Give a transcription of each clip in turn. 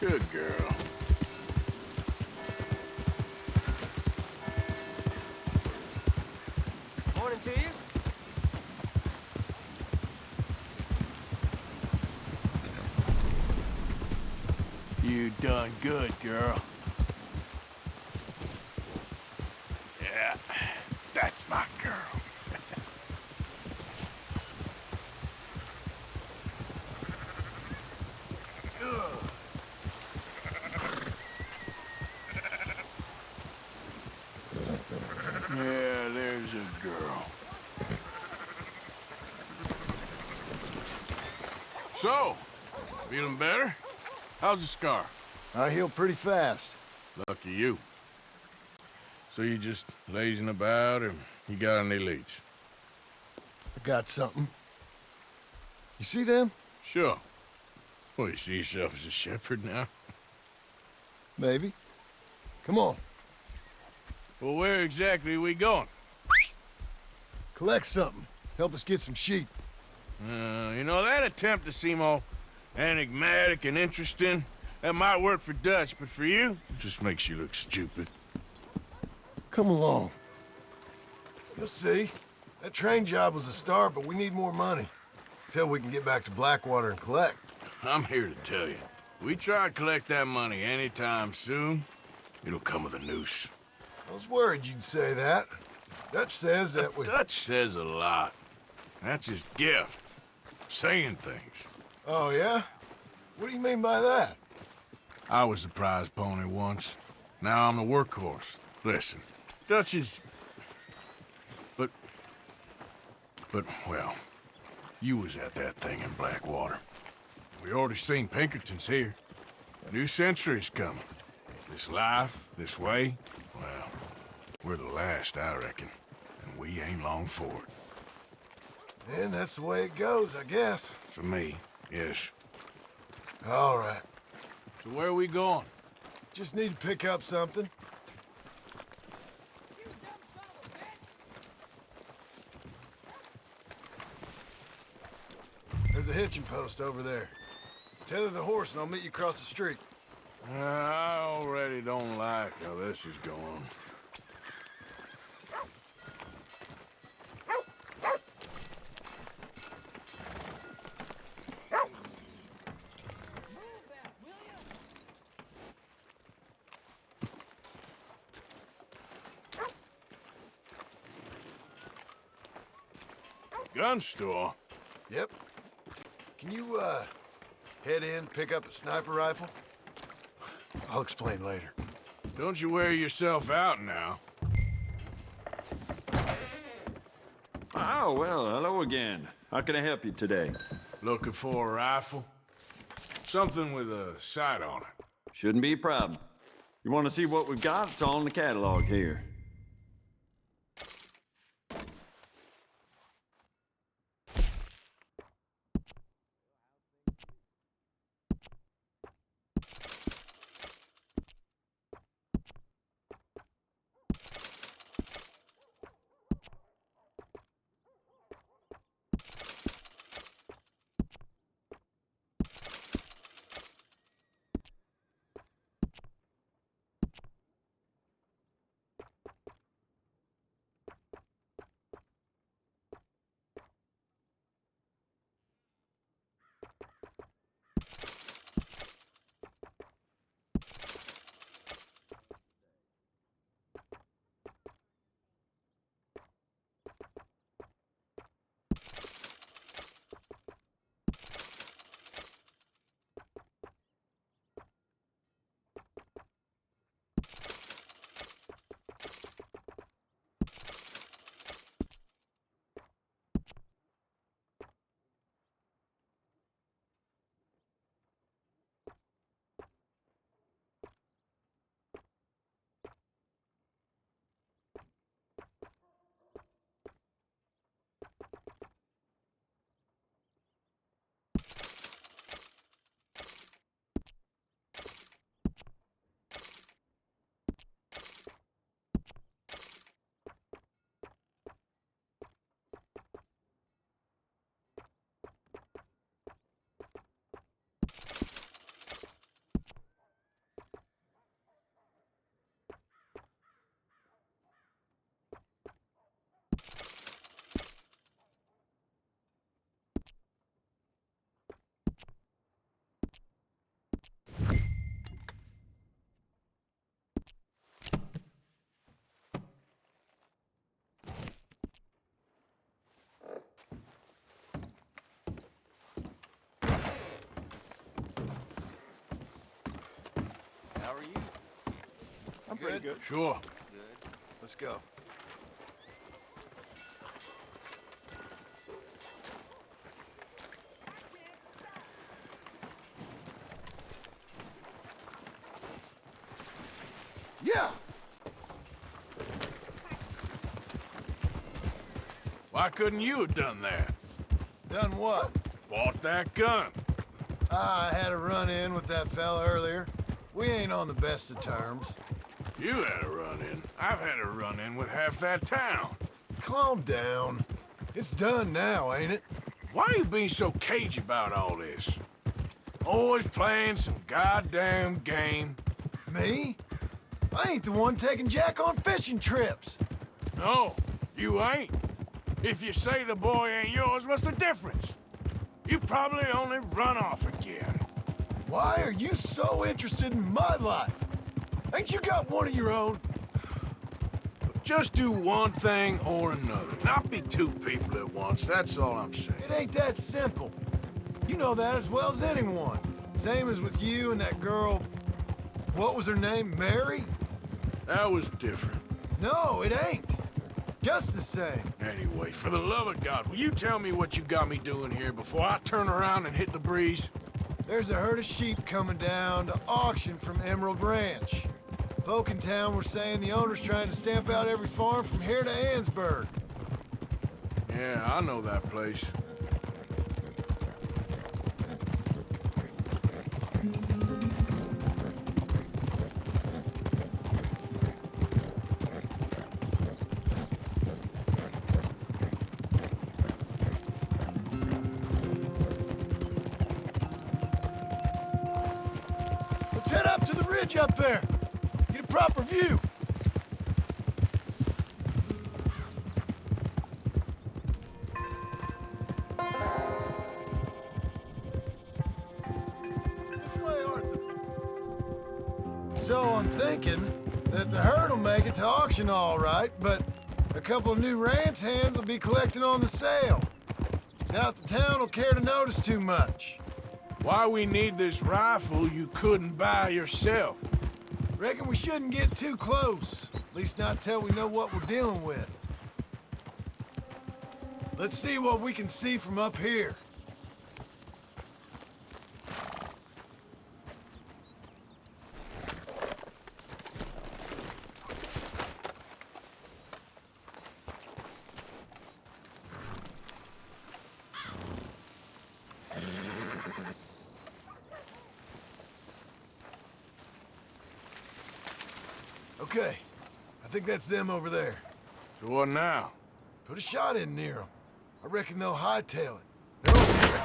Good girl. Morning to you. You done good, girl. Yeah, that's my girl. Ugh. Yeah, there's a girl. So, feeling better? How's the scar? I heal pretty fast. Lucky you. So you just lazing about, or you got any leads? I got something. You see them? Sure. Well, you see yourself as a shepherd now? Maybe. Come on. Well, where exactly are we going? Collect something. Help us get some sheep. You know, that attempt to seem all enigmatic and interesting, that might work for Dutch, but for you, it just makes you look stupid. Come along. You'll see. That train job was a start, but we need more money. Till we can get back to Blackwater and collect. I'm here to tell you, we try to collect that money anytime soon, it'll come with a noose. I was worried you'd say that. Dutch says that we... Dutch says a lot. That's his gift. Saying things. Oh, yeah? What do you mean by that? I was the prize pony once. Now I'm the workhorse. Listen, Dutch is... But, well, you was at that thing in Blackwater. We already seen Pinkertons here. A new century's coming. This life, this way, well, we're the last, I reckon. And we ain't long for it. And that's the way it goes, I guess. For me, yes. All right. So where are we going? Just need to pick up something. There's a hitching post over there. Tether the horse and I'll meet you across the street. I already don't like how this is going. Gun store? Yep. Can you, head in, pick up a sniper rifle? I'll explain later. Don't you wear yourself out now. Oh, well, hello again. How can I help you today? Looking for a rifle? Something with a sight on it. Shouldn't be a problem. You want to see what we've got? It's all in the catalog here. How are you? I'm pretty good. Sure. Good. Let's go. Yeah! Why couldn't you have done that? Done what? Bought that gun. I had a run-in with that fella earlier. We ain't on the best of terms. You had a run-in. I've had a run-in with half that town. Calm down. It's done now, ain't it? Why you being so cagey about all this? Always playing some goddamn game. Me? I ain't the one taking Jack on fishing trips. No, you ain't. If you say the boy ain't yours, what's the difference? You probably only run off again. Why are you so interested in my life? Ain't you got one of your own? Just do one thing or another. Not be two people at once, that's all I'm saying. It ain't that simple. You know that as well as anyone. Same as with you and that girl... What was her name? Mary? That was different. No, it ain't. Just the same. Anyway, for the love of God, will you tell me what you got me doing here before I turn around and hit the breeze? There's a herd of sheep coming down to auction from Emerald Ranch. Folk in town were saying the owner's trying to stamp out every farm from here to Ansburg. Yeah, I know that place. Let's head up to the ridge up there. Get a proper view. This way, Arthur. So I'm thinking that the herd will make it to auction all right, but a couple of new ranch hands will be collecting on the sale. Doubt the town will care to notice too much. Why we need this rifle you couldn't buy yourself? Reckon we shouldn't get too close. At least not till we know what we're dealing with. Let's see what we can see from up here. Okay, I think that's them over there. So what now? Put a shot in near them. I reckon they'll hightail it. They're over here.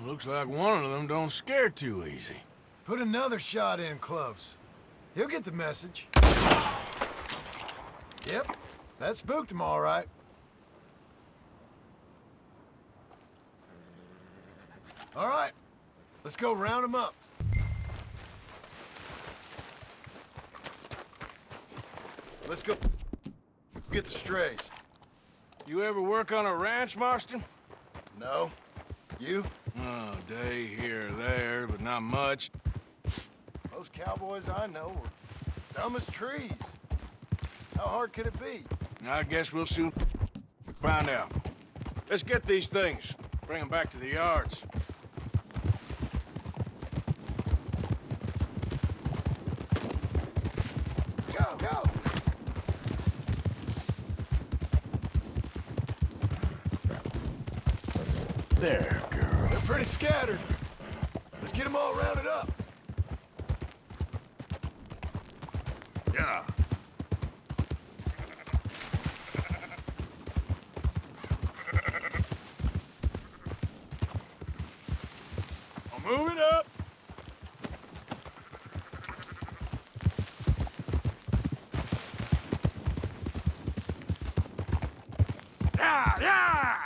Looks like one of them don't scare too easy. Put another shot in close. He'll get the message. Yep, that spooked him all right. All right, let's go round him up. Let's go get the strays. You ever work on a ranch, Marston? No? You? Oh, day here or there, but not much. Those cowboys I know are dumb as trees. How hard could it be? I guess we'll soon find out. Let's get these things. Bring them back to the yards. Go, go! There, girl. They're pretty scattered. Let's get them all rounded up. Yeah. I'll move it up. Yeah, yeah!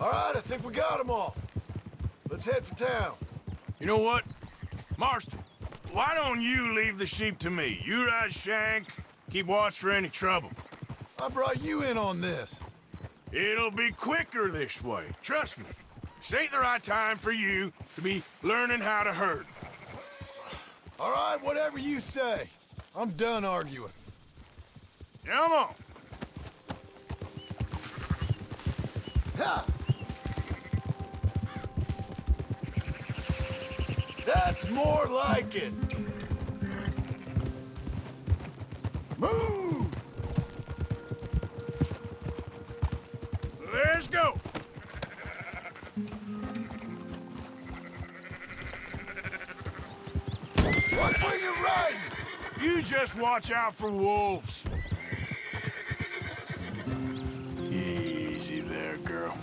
All right, I think we got them all. Let's head for town. You know what? Marston, Why don't you leave the sheep to me? You ride Shank, keep watch for any trouble. I brought you in on this. It'll be quicker this way, trust me. This ain't the right time for you to be learning how to herd. All right, whatever you say. I'm done arguing. Come on. Ha! That's more like it. Move! Let's go. Watch where you're riding! You just watch out for wolves. Easy there, girl.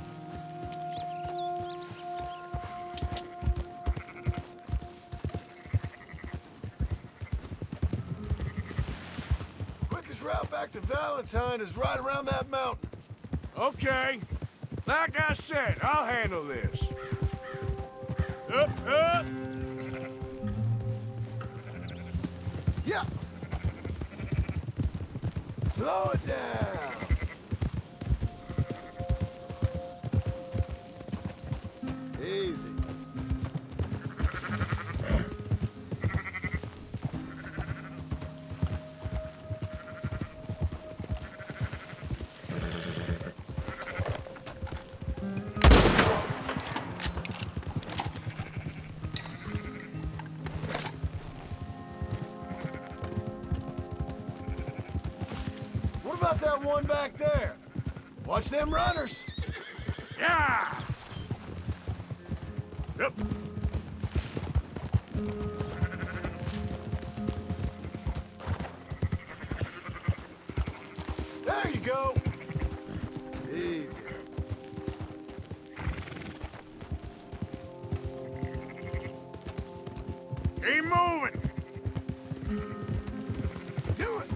Quickest route back to Valentine is right around that mountain. Okay. Like I said, I'll handle this. Up, up. Yeah. Slow it down. Easy. What about that one back there? Watch them runners. Yeah. Yep. There you go. Easy. Keep moving. Do it.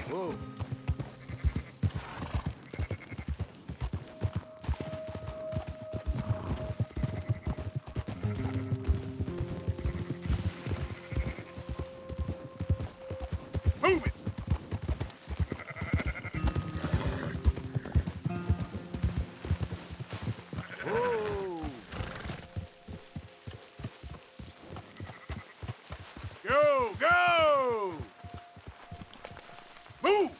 Whoa. Move it. Whoa. Go, go. Move.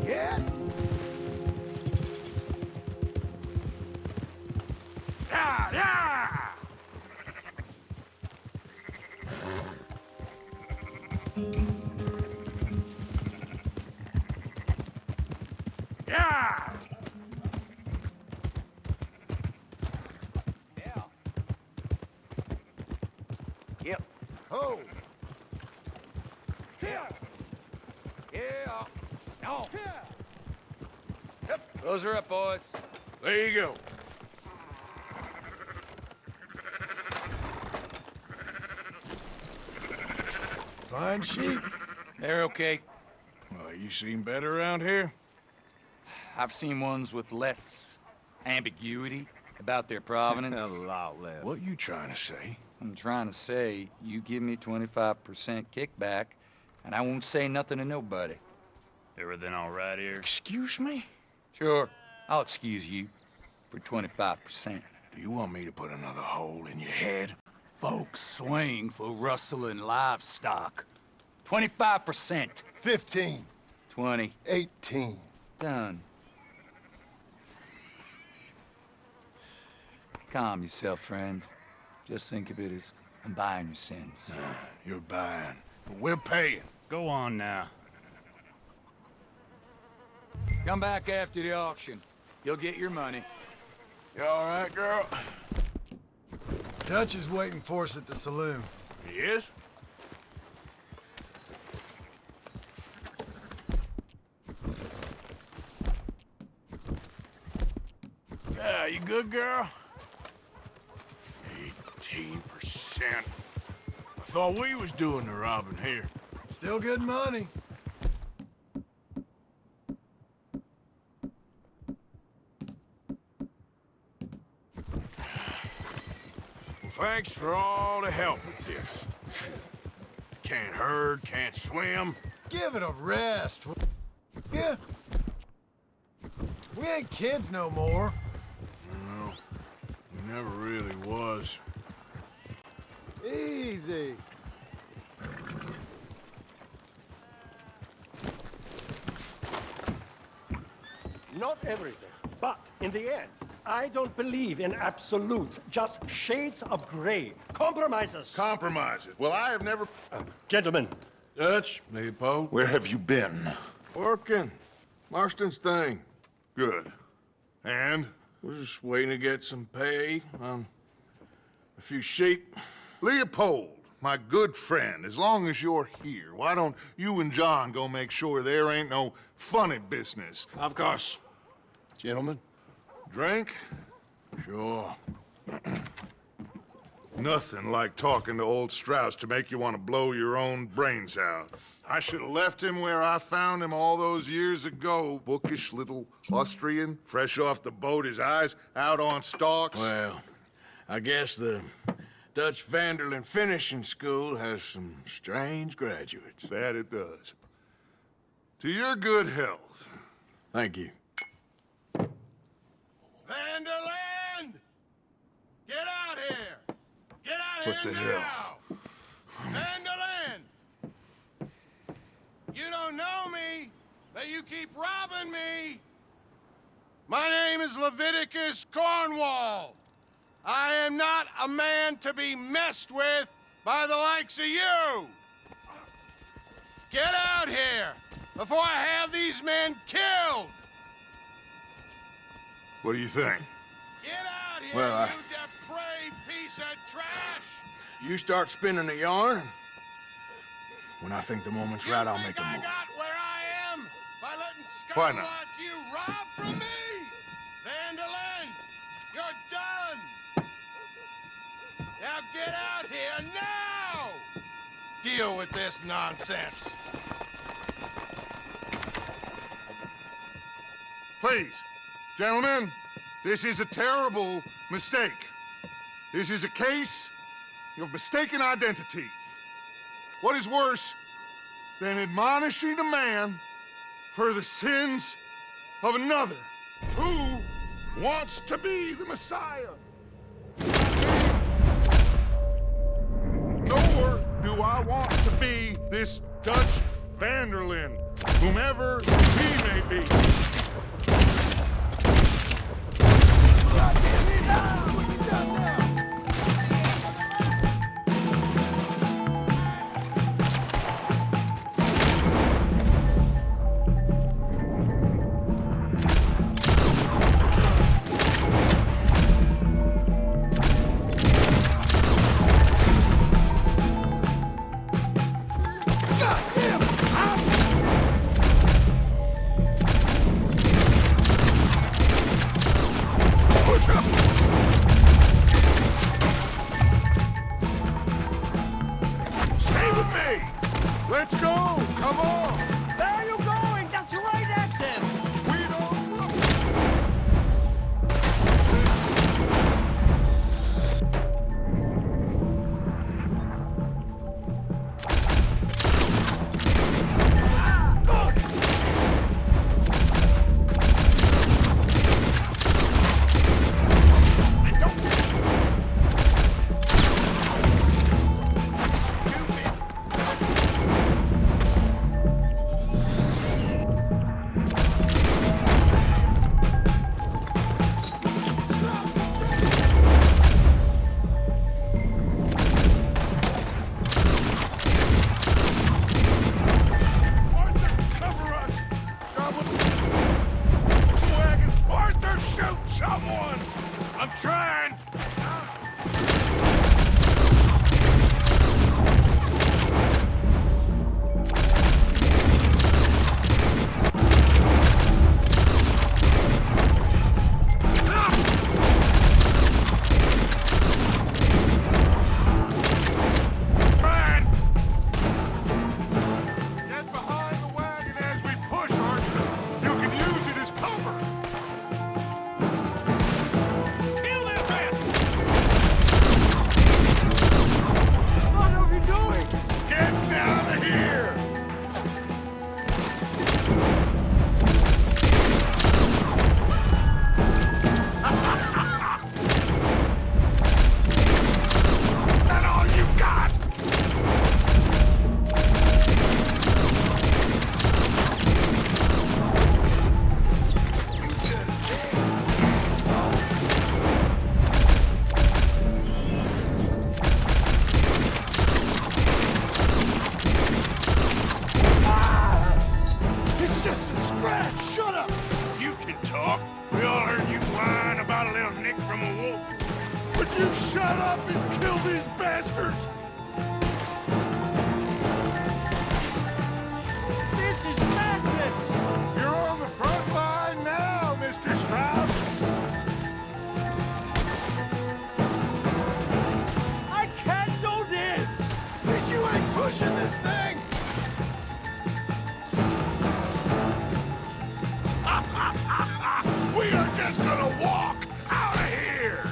Get. Yeah, yeah. Yeah. Yep. Ho. Yeah. Yeah. No. Yep. Those are up, boys. There you go. Fine sheep. They're okay. Well, you seen better around here? I've seen ones with less ambiguity about their provenance. A lot less. What you trying to say? I'm trying to say, you give me 25% kickback, and I won't say nothing to nobody. Everything all right here? Excuse me? Sure, I'll excuse you for 25%. Do you want me to put another hole in your head? Folks swing for rustling livestock. 25%. 15. 20. 18. Done. Calm yourself, friend. Just think of it as I'm buying your sins. You're buying, but we're paying. Go on now. Come back after the auction. You'll get your money. You all right, girl? Dutch is waiting for us at the saloon. He is? Yeah, you good, girl? 18%. I thought we was doing the robbing here. Still good money. thanks for all the help with this. Can't herd, can't swim. Give it a rest. Yeah. We ain't kids no more. No, we never really was. Easy. Not everything, but in the end, I don't believe in absolutes, just shades of gray. Compromises. Compromises. Well, I have never... Gentlemen, Dutch, Leopold. Where have you been? Working. Marston's thing. Good. And? We're just waiting to get some pay on a few sheep. Leopold, my good friend, as long as you're here, why don't you and John go make sure there ain't no funny business? Of course. Gentlemen, drink? Sure. Nothing like talking to old Strauss to make you want to blow your own brains out. I should have left him where I found him all those years ago. Bookish little Austrian, fresh off the boat, his eyes out on stalks. Well, I guess the Dutch Vanderlyn Finishing School has some strange graduates. That it does. To your good health. Thank you. Vanderland! Get out here! Get out What here the now! hell? Vanderland! You don't know me, but you keep robbing me! My name is Leviticus Cornwall. I am not a man to be messed with by the likes of you! Get out here before I have these men killed! What do you think? Get out here, Well, you depraved piece of trash! You start spinning the yarn. When I think the moment's right, I'll make a I move. got where I am by letting Why scum not? like you rob from me! Vanderlyn, you're done! Now get out here now! Deal with this nonsense. Please, gentlemen, this is a terrible mistake. This is a case of mistaken identity. What is worse than admonishing a man for the sins of another who wants to be the Messiah? Nor do I want to be this Dutch Vanderlyn, whomever he may be. Stay with me! Let's go! Come on! where are you going? That's right at them! We don't look. Cover us! Wagon! Arthur, shoot someone! I'm trying! Run! Get behind the wagon as we push, Arthur. You can use it as cover. Kill that bastard! This is madness! You're on the front line now, Mr. Strauss. I can't do this! At least you ain't pushing this thing. We are just gonna walk out of here.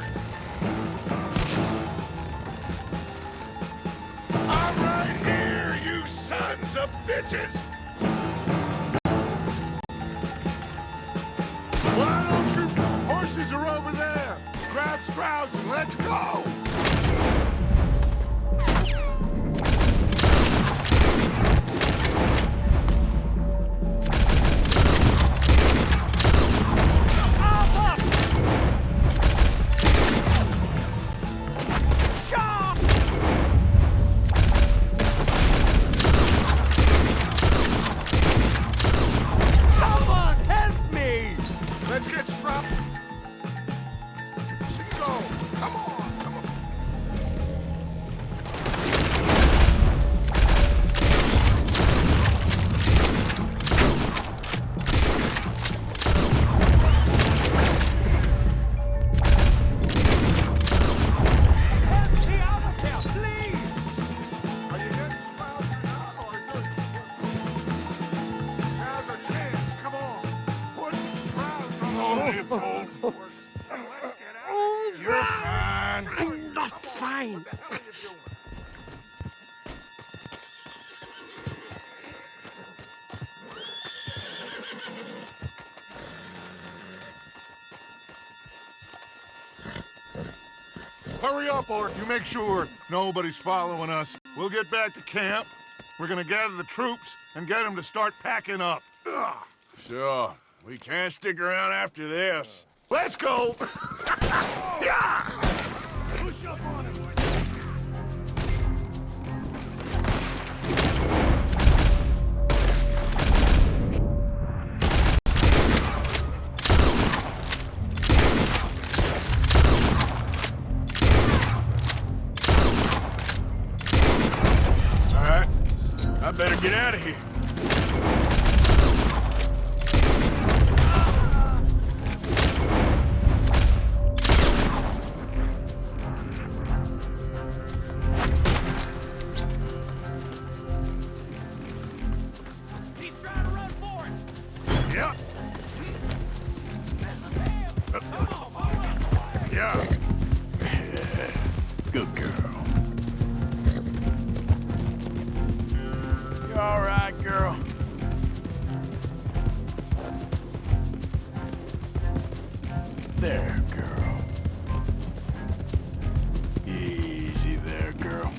I'm right here, you sons of bitches. Why don't you? Horses are over there. Grab Strauss and let's go. Someone help me! Let's get strapped. Go. Come on, come on. Help me out of here, please! Are you getting Strauss or not, or is it? Now's our chance. Come on. Put Strauss on the fools. And let's get out of here. You're fine. I'm not fine. What the hell are you doing? Hurry up, Ort. You make sure nobody's following us. We'll get back to camp. We're gonna gather the troops and get them to start packing up. Ugh. Sure. We can't stick around after this. Let's go! Yeah! Push up on him. All right. I better get out of here. He's trying to run for it! Yep. Come on, hurry up! Yeah. Good girl. You all right, girl? There, girl. Easy there, girl.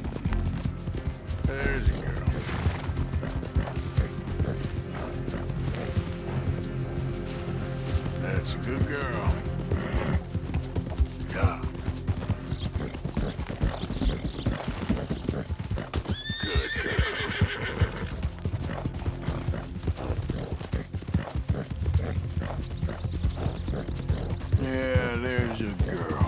There's a girl. That's a good girl. Yeah. Good girl. Yeah, there's a girl.